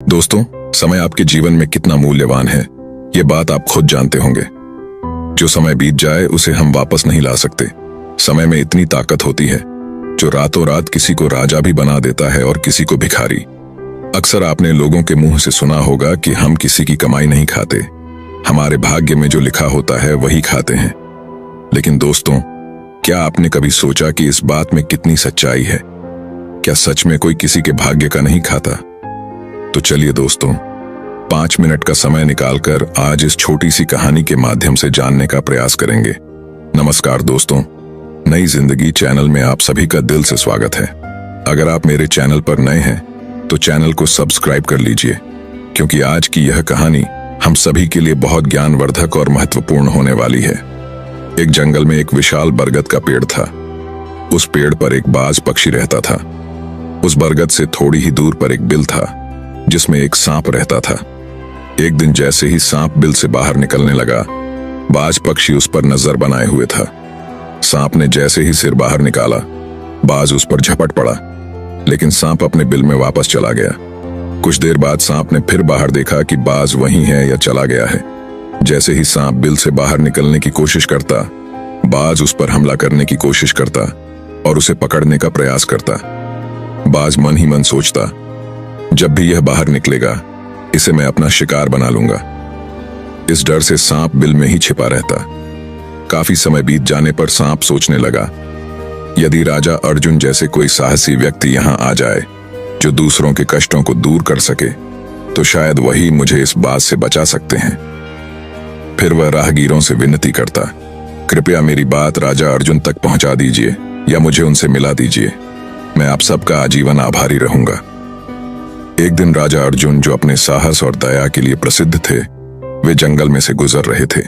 दोस्तों, समय आपके जीवन में कितना मूल्यवान है, ये बात आप खुद जानते होंगे। जो समय बीत जाए उसे हम वापस नहीं ला सकते। समय में इतनी ताकत होती है जो रातों रात किसी को राजा भी बना देता है और किसी को भिखारी। अक्सर आपने लोगों के मुंह से सुना होगा कि हम किसी की कमाई नहीं खाते, हमारे भाग्य में जो लिखा होता है वही खाते हैं। लेकिन दोस्तों, क्या आपने कभी सोचा कि इस बात में कितनी सच्चाई है? क्या सच में कोई किसी के भाग्य का नहीं खाता? तो चलिए दोस्तों, 5 मिनट का समय निकालकर आज इस छोटी सी कहानी के माध्यम से जानने का प्रयास करेंगे। नमस्कार दोस्तों, नई जिंदगी चैनल में आप सभी का दिल से स्वागत है। अगर आप मेरे चैनल पर नए हैं तो चैनल को सब्सक्राइब कर लीजिए, क्योंकि आज की यह कहानी हम सभी के लिए बहुत ज्ञानवर्धक और महत्वपूर्ण होने वाली है। एक जंगल में एक विशाल बरगद का पेड़ था। उस पेड़ पर एक बाज पक्षी रहता था। उस बरगद से थोड़ी ही दूर पर एक बिल था जिसमें एक सांप रहता था। एक दिन जैसे ही सांप बिल से बाहर निकलने लगा, बाज पक्षी उस पर नजर बनाए हुए था। सांप ने जैसे ही सिर बाहर निकाला, बाज उस पर झपट पड़ा, लेकिन सांप अपने बिल में वापस चला गया। कुछ देर बाद सांप ने फिर बाहर देखा कि बाज वहीं है या चला गया है। जैसे ही सांप बिल से बाहर निकलने की कोशिश करता, बाज उस पर हमला करने की कोशिश करता और उसे पकड़ने का प्रयास करता। बाज मन ही मन सोचता, जब भी यह बाहर निकलेगा इसे मैं अपना शिकार बना लूंगा। इस डर से सांप बिल में ही छिपा रहता। काफी समय बीत जाने पर सांप सोचने लगा, यदि राजा अर्जुन जैसे कोई साहसी व्यक्ति यहाँ आ जाए जो दूसरों के कष्टों को दूर कर सके, तो शायद वही मुझे इस बात से बचा सकते हैं। फिर वह राहगीरों से विनती करता, कृपया मेरी बात राजा अर्जुन तक पहुंचा दीजिए या मुझे उनसे मिला दीजिए। मैं आप सबका आजीवन आभारी रहूंगा। एक दिन राजा अर्जुन, जो अपने साहस और दया के लिए प्रसिद्ध थे, वे जंगल में से गुजर रहे थे।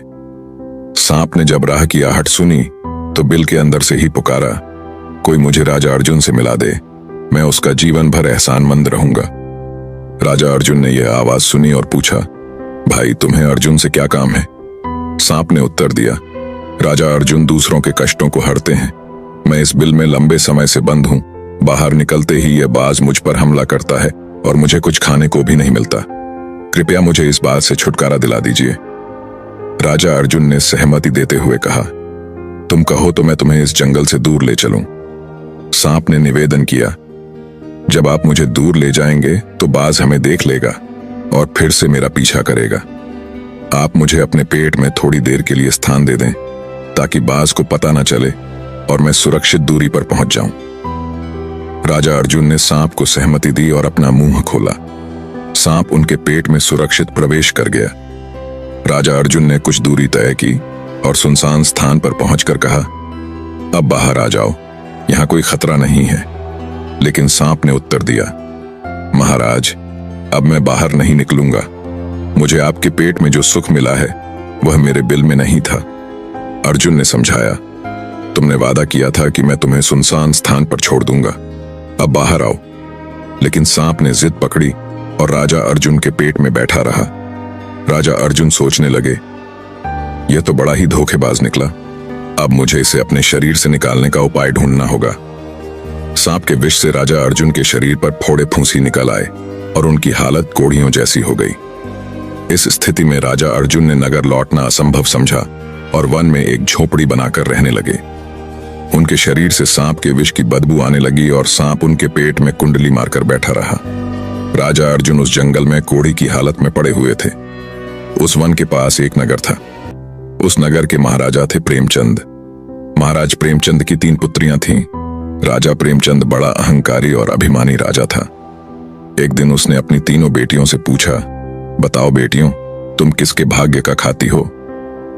सांप ने जब राह की आहट सुनी तो बिल के अंदर से ही पुकारा, कोई मुझे राजा अर्जुन से मिला दे, मैं उसका जीवन भर एहसानमंद रहूंगा। राजा अर्जुन ने यह आवाज सुनी और पूछा, भाई तुम्हें अर्जुन से क्या काम है? सांप ने उत्तर दिया, राजा अर्जुन दूसरों के कष्टों को हरते हैं। मैं इस बिल में लंबे समय से बंद हूं। बाहर निकलते ही यह बाज मुझ पर हमला करता है और मुझे कुछ खाने को भी नहीं मिलता। कृपया मुझे इस बात से छुटकारा दिला दीजिए। राजा अर्जुन ने सहमति देते हुए कहा, तुम कहो तो मैं तुम्हें इस जंगल से दूर ले चलूं। सांप ने निवेदन किया, जब आप मुझे दूर ले जाएंगे तो बाज हमें देख लेगा और फिर से मेरा पीछा करेगा। आप मुझे अपने पेट में थोड़ी देर के लिए स्थान दे दें ताकि बाज को पता न चले और मैं सुरक्षित दूरी पर पहुंच जाऊं। राजा अर्जुन ने सांप को सहमति दी और अपना मुंह खोला। सांप उनके पेट में सुरक्षित प्रवेश कर गया। राजा अर्जुन ने कुछ दूरी तय की और सुनसान स्थान पर पहुंचकर कहा, अब बाहर आ जाओ, यहां कोई खतरा नहीं है। लेकिन सांप ने उत्तर दिया, महाराज, अब मैं बाहर नहीं निकलूंगा। मुझे आपके पेट में जो सुख मिला है वह मेरे बिल में नहीं था। अर्जुन ने समझाया, तुमने वादा किया था कि मैं तुम्हें सुनसान स्थान पर छोड़ दूंगा, अब बाहर आओ। लेकिन सांप ने जिद पकड़ी और राजा अर्जुन के पेट में बैठा रहा। राजा अर्जुन सोचने लगे, यह तो बड़ा ही धोखेबाज निकला। अब मुझे इसे अपने शरीर से निकालने का उपाय ढूंढना होगा। सांप के विष से राजा अर्जुन के शरीर पर फोड़े फूंसी निकल आए और उनकी हालत कोढ़ियों जैसी हो गई। इस स्थिति में राजा अर्जुन ने नगर लौटना असंभव समझा और वन में एक झोपड़ी बनाकर रहने लगे। उनके शरीर से सांप के विष की बदबू आने लगी और सांप उनके पेट में कुंडली मारकर बैठा रहा। राजा अर्जुन उस जंगल में कोढ़ी की हालत में पड़े हुए थे। उस वन के पास एक नगर था। उस नगर के महाराजा थे प्रेमचंद। महाराज प्रेमचंद की 3 पुत्रियां थीं। राजा प्रेमचंद बड़ा अहंकारी और अभिमानी राजा था। एक दिन उसने अपनी तीनों बेटियों से पूछा, बताओ बेटियों, तुम किसके भाग्य का खाती हो?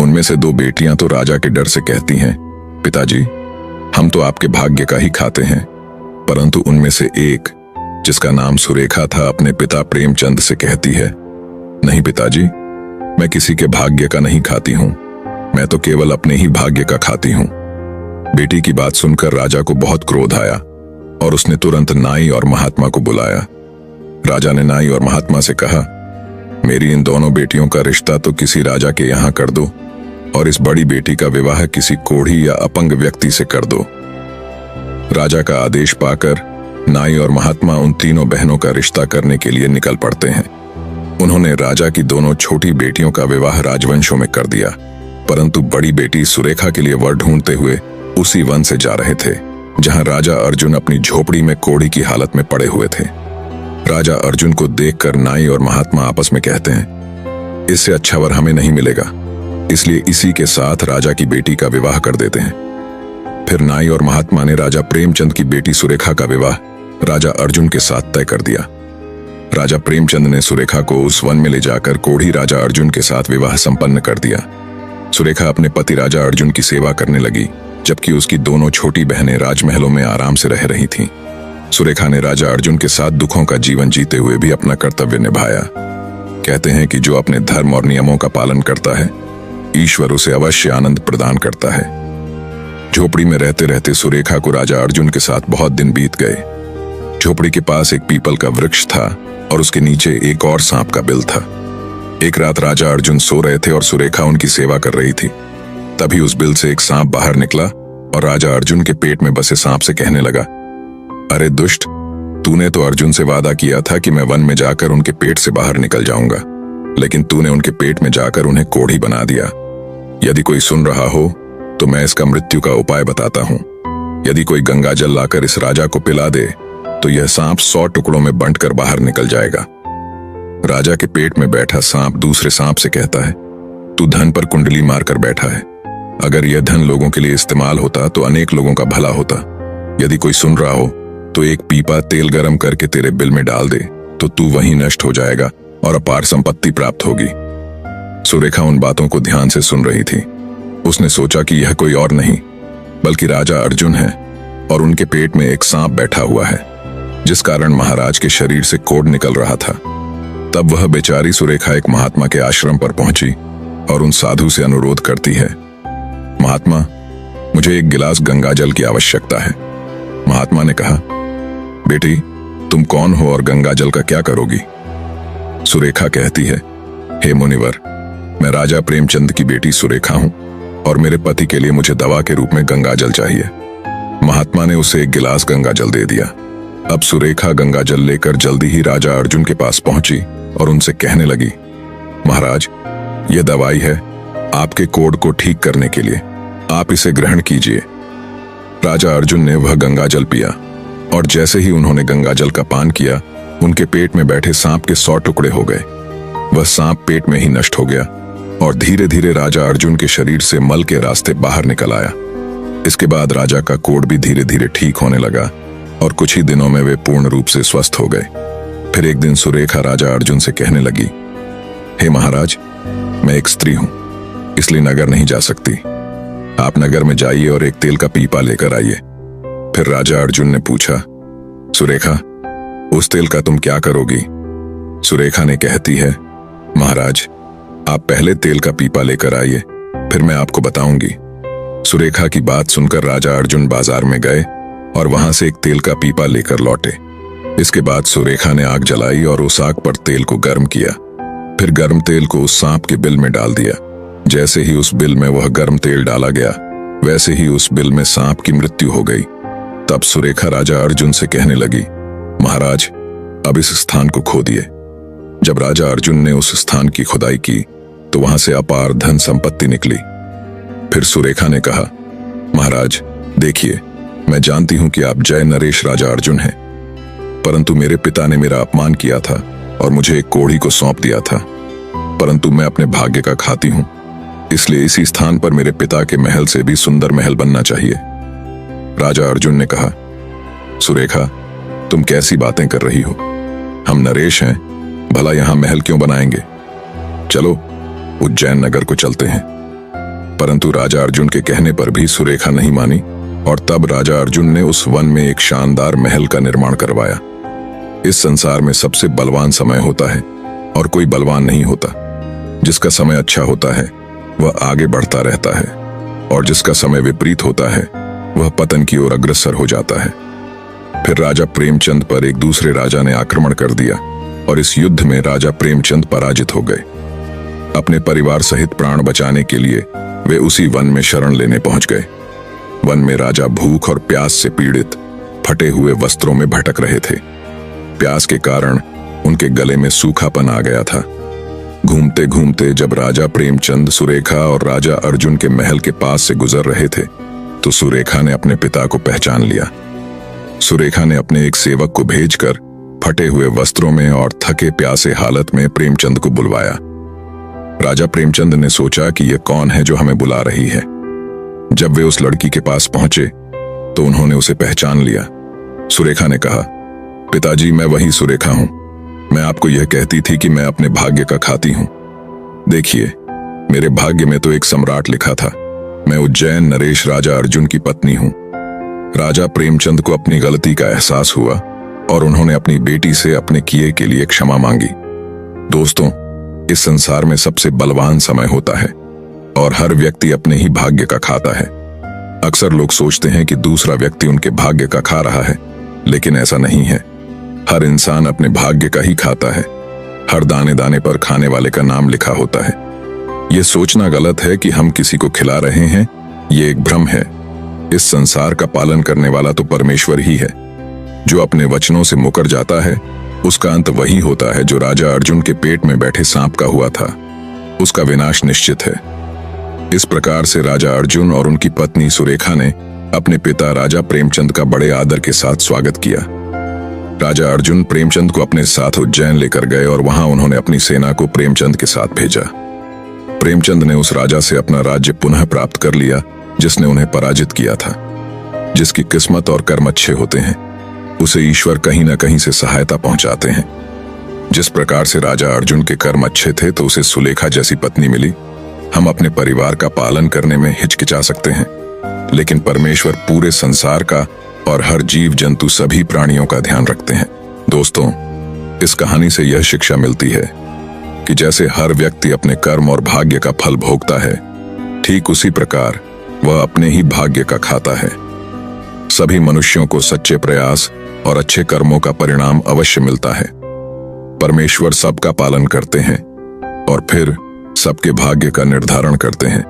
उनमें से 2 बेटियां तो राजा के डर से कहती हैं, पिताजी, हम तो आपके भाग्य का ही खाते हैं। परंतु उनमें से एक, जिसका नाम सुरेखा था, अपने पिता प्रेमचंद से कहती है, नहीं पिताजी, मैं किसी के भाग्य का नहीं खाती हूं, मैं तो केवल अपने ही भाग्य का खाती हूं। बेटी की बात सुनकर राजा को बहुत क्रोध आया और उसने तुरंत नाई और महात्मा को बुलाया। राजा ने नाई और महात्मा से कहा, मेरी इन दोनों बेटियों का रिश्ता तो किसी राजा के यहां कर दो और इस बड़ी बेटी का विवाह किसी कोढ़ी या अपंग व्यक्ति से कर दो। राजा का आदेश पाकर नाई और महात्मा उन तीनों बहनों का रिश्ता करने के लिए निकल पड़ते हैं। उन्होंने राजा की दोनों छोटी बेटियों का विवाह राजवंशों में कर दिया, परंतु बड़ी बेटी सुरेखा के लिए वर ढूंढते हुए उसी वन से जा रहे थे जहां राजा अर्जुन अपनी झोपड़ी में कोढ़ी की हालत में पड़े हुए थे। राजा अर्जुन को देखकर नाई और महात्मा आपस में कहते हैं, इससे अच्छा वर हमें नहीं मिलेगा, इसलिए इसी के साथ राजा की बेटी का विवाह कर देते हैं। फिर नाई और महात्मा ने राजा प्रेमचंद की बेटी सुरेखा का विवाह राजा अर्जुन के साथ तय कर दिया। राजा प्रेमचंद ने सुरेखा को उस वन में ले जाकर कोढ़ी राजा अर्जुन के साथ विवाह संपन्न कर दिया। सुरेखा अपने पति राजा अर्जुन की सेवा करने लगी, जबकि उसकी दोनों छोटी बहनें राजमहलों में आराम से रह रही थीं। सुरेखा ने राजा अर्जुन के साथ दुखों का जीवन जीते हुए भी अपना कर्तव्य निभाया। कहते हैं कि जो अपने धर्म और नियमों का पालन करता है, ईश्वर उसे अवश्य आनंद प्रदान करता है। झोपड़ी में रहते रहते सुरेखा को राजा अर्जुन के साथ बहुत दिन बीत गए। झोपड़ी के पास एक पीपल का वृक्ष था और उसके नीचे एक और सांप का बिल था। एक रात राजा अर्जुन सो रहे थे और सुरेखा उनकी सेवा कर रही थी। तभी उस बिल से एक सांप बाहर निकला और राजा अर्जुन के पेट में बसे सांप से कहने लगा, अरे दुष्ट, तूने तो अर्जुन से वादा किया था कि मैं वन में जाकर उनके पेट से बाहर निकल जाऊंगा, लेकिन तूने उनके पेट में जाकर उन्हें कोढ़ी बना दिया। यदि कोई सुन रहा हो तो मैं इसका मृत्यु का उपाय बताता हूं। यदि कोई गंगा जल लाकर इस राजा को पिला दे तो यह सांप 100 टुकड़ों में बंटकर बाहर निकल जाएगा। राजा के पेट में बैठा सांप दूसरे सांप से कहता है, तू धन पर कुंडली मारकर बैठा है। अगर यह धन लोगों के लिए इस्तेमाल होता तो अनेक लोगों का भला होता। यदि कोई सुन रहा हो तो एक पीपा तेल गरम करके तेरे बिल में डाल दे तो तू वहीं नष्ट हो जाएगा और अपार संपत्ति प्राप्त होगी। सुरेखा उन बातों को ध्यान से सुन रही थी। उसने सोचा कि यह कोई और नहीं बल्कि राजा अर्जुन है और उनके पेट में एक सांप बैठा हुआ है, जिस कारण महाराज के शरीर से कोढ़ निकल रहा था। तब वह बेचारी सुरेखा एक महात्मा के आश्रम पर पहुंची और उन साधु से अनुरोध करती है, महात्मा, मुझे एक गिलास गंगा जल की आवश्यकता है। महात्मा ने कहा, बेटी, तुम कौन हो और गंगा जल का क्या करोगी? सुरेखा कहती है, हे मुनिवर, मैं राजा प्रेमचंद की बेटी सुरेखा हूं और मेरे पति के लिए मुझे दवा के रूप में गंगा जल चाहिए। महात्मा ने उसे एक गिलास गंगा जल दे दिया। अब सुरेखा गंगा जल लेकर जल्दी ही राजा अर्जुन के पास पहुंची और उनसे कहने लगी, महाराज, यह दवाई है आपके कोढ़ को ठीक करने के लिए, आप इसे ग्रहण कीजिए। राजा अर्जुन ने वह गंगा जल पिया और जैसे ही उन्होंने गंगा जल का पान किया, उनके पेट में बैठे सांप के 100 टुकड़े हो गए। वह सांप पेट में ही नष्ट हो गया और धीरे धीरे राजा अर्जुन के शरीर से मल के रास्ते बाहर निकल आया। इसके बाद राजा का कोढ़ भी धीरे धीरे ठीक होने लगा और कुछ ही दिनों में वे पूर्ण रूप से स्वस्थ हो गए। फिर एक दिन सुरेखा राजा अर्जुन से कहने लगी, हे महाराज, मैं एक स्त्री हूं, इसलिए नगर नहीं जा सकती। आप नगर में जाइए और एक तेल का पीपा लेकर आइए। फिर राजा अर्जुन ने पूछा, सुरेखा, उस तेल का तुम क्या करोगी? सुरेखा ने कहती है, महाराज, आप पहले तेल का पीपा लेकर आइए, फिर मैं आपको बताऊंगी। सुरेखा की बात सुनकर राजा अर्जुन बाजार में गए और वहां से एक तेल का पीपा लेकर लौटे। इसके बाद सुरेखा ने आग जलाई और उस आग पर तेल को गर्म किया। फिर गर्म तेल को उस सांप के बिल में डाल दिया। जैसे ही उस बिल में वह गर्म तेल डाला गया, वैसे ही उस बिल में सांप की मृत्यु हो गई। तब सुरेखा राजा अर्जुन से कहने लगी, महाराज, अब इस स्थान को खोदिए। जब राजा अर्जुन ने उस स्थान की खुदाई की तो वहां से अपार धन संपत्ति निकली। फिर सुरेखा ने कहा, महाराज, देखिए, मैं जानती हूं कि आप जय नरेश राजा अर्जुन हैं, परंतु मेरे पिता ने मेरा अपमान किया था और मुझे एक कोढ़ी को सौंप दिया था, परंतु मैं अपने भाग्य का खाती हूं, इसलिए इसी स्थान पर मेरे पिता के महल से भी सुंदर महल बनना चाहिए। राजा अर्जुन ने कहा, सुरेखा, तुम कैसी बातें कर रही हो? हम नरेश हैं, भला यहां महल क्यों बनाएंगे? चलो उज्जैन नगर को चलते हैं। परंतु राजा अर्जुन के कहने पर भी सुरेखा नहीं मानी और तब राजा अर्जुन ने उस वन में एक शानदार महल का निर्माण करवाया। इस संसार में सबसे बलवान समय होता है और कोई बलवान नहीं होता। जिसका समय अच्छा होता है वह आगे बढ़ता रहता है और जिसका समय विपरीत होता है वह पतन की ओर अग्रसर हो जाता है। फिर राजा प्रेमचंद पर एक दूसरे राजा ने आक्रमण कर दिया और इस युद्ध में राजा प्रेमचंद पराजित हो गए। अपने परिवार सहित प्राण बचाने के लिए वे उसी वन में शरण लेने पहुंच गए। वन में राजा भूख और प्यास से पीड़ित फटे हुए वस्त्रों में भटक रहे थे। प्यास के कारण उनके गले में सूखापन आ गया था। घूमते घूमते जब राजा प्रेमचंद सुरेखा और राजा अर्जुन के महल के पास से गुजर रहे थे तो सुरेखा ने अपने पिता को पहचान लिया। सुरेखा ने अपने एक सेवक को भेजकर फटे हुए वस्त्रों में और थके प्यासे हालत में प्रेमचंद को बुलवाया। राजा प्रेमचंद ने सोचा कि यह कौन है जो हमें बुला रही है। जब वे उस लड़की के पास पहुंचे तो उन्होंने उसे पहचान लिया। सुरेखा ने कहा, पिताजी, मैं वही सुरेखा हूं। मैं आपको यह कहती थी कि मैं अपने भाग्य का खाती हूं। देखिए, मेरे भाग्य में तो एक सम्राट लिखा था। मैं उज्जैन नरेश राजा अर्जुन की पत्नी हूं। राजा प्रेमचंद को अपनी गलती का एहसास हुआ और उन्होंने अपनी बेटी से अपने किए के लिए क्षमा मांगी। दोस्तों, इस संसार में सबसे बलवान समय होता है और हर व्यक्ति अपने ही भाग्य का खाता है। अक्सर लोग सोचते हैं कि दूसरा व्यक्ति उनके भाग्य का खा रहा है, लेकिन ऐसा नहीं है। हर इंसान अपने भाग्य का ही खाता है। हर दाने दाने पर खाने वाले का नाम लिखा होता है। यह सोचना गलत है कि हम किसी को खिला रहे हैं, ये एक भ्रम है। इस संसार का पालन करने वाला तो परमेश्वर ही है। जो अपने वचनों से मुकर जाता है उसका अंत वही होता है जो राजा अर्जुन के पेट में बैठे सांप का हुआ था। उसका विनाश निश्चित है। इस प्रकार से राजा अर्जुन और उनकी पत्नी सुरेखा ने अपने पिता राजा प्रेमचंद का बड़े आदर के साथ स्वागत किया। राजा अर्जुन प्रेमचंद को अपने साथ उज्जैन लेकर गए और वहां उन्होंने अपनी सेना को प्रेमचंद के साथ भेजा। प्रेमचंद ने उस राजा से अपना राज्य पुनः प्राप्त कर लिया जिसने उन्हें पराजित किया था। जिसकी किस्मत और कर्म अच्छे होते हैं उसे ईश्वर कहीं न कहीं से सहायता पहुंचाते हैं। जिस प्रकार से राजा अर्जुन के कर्म अच्छे थे तो उसे सुलेखा जैसी पत्नी मिली। हम अपने परिवार का पालन करने में हिचकिचा सकते हैं, लेकिन परमेश्वर पूरे संसार का और हर जीव जंतु सभी प्राणियों का ध्यान रखते हैं। दोस्तों, इस कहानी से यह शिक्षा मिलती है कि जैसे हर व्यक्ति अपने कर्म और भाग्य का फल भोगता है, ठीक उसी प्रकार वह अपने ही भाग्य का खाता है। सभी मनुष्यों को सच्चे प्रयास और अच्छे कर्मों का परिणाम अवश्य मिलता है। परमेश्वर सबका पालन करते हैं और फिर सबके भाग्य का निर्धारण करते हैं।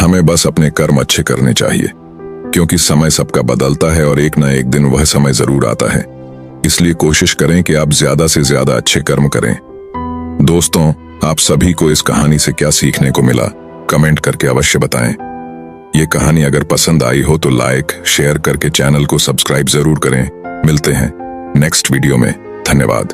हमें बस अपने कर्म अच्छे करने चाहिए, क्योंकि समय सबका बदलता है और एक न एक दिन वह समय जरूर आता है। इसलिए कोशिश करें कि आप ज्यादा से ज्यादा अच्छे कर्म करें। दोस्तों, आप सभी को इस कहानी से क्या सीखने को मिला, कमेंट करके अवश्य बताएं। ये कहानी अगर पसंद आई हो तो लाइक, शेयर करके चैनल को सब्सक्राइब जरूर करें। मिलते हैं नेक्स्ट वीडियो में। धन्यवाद।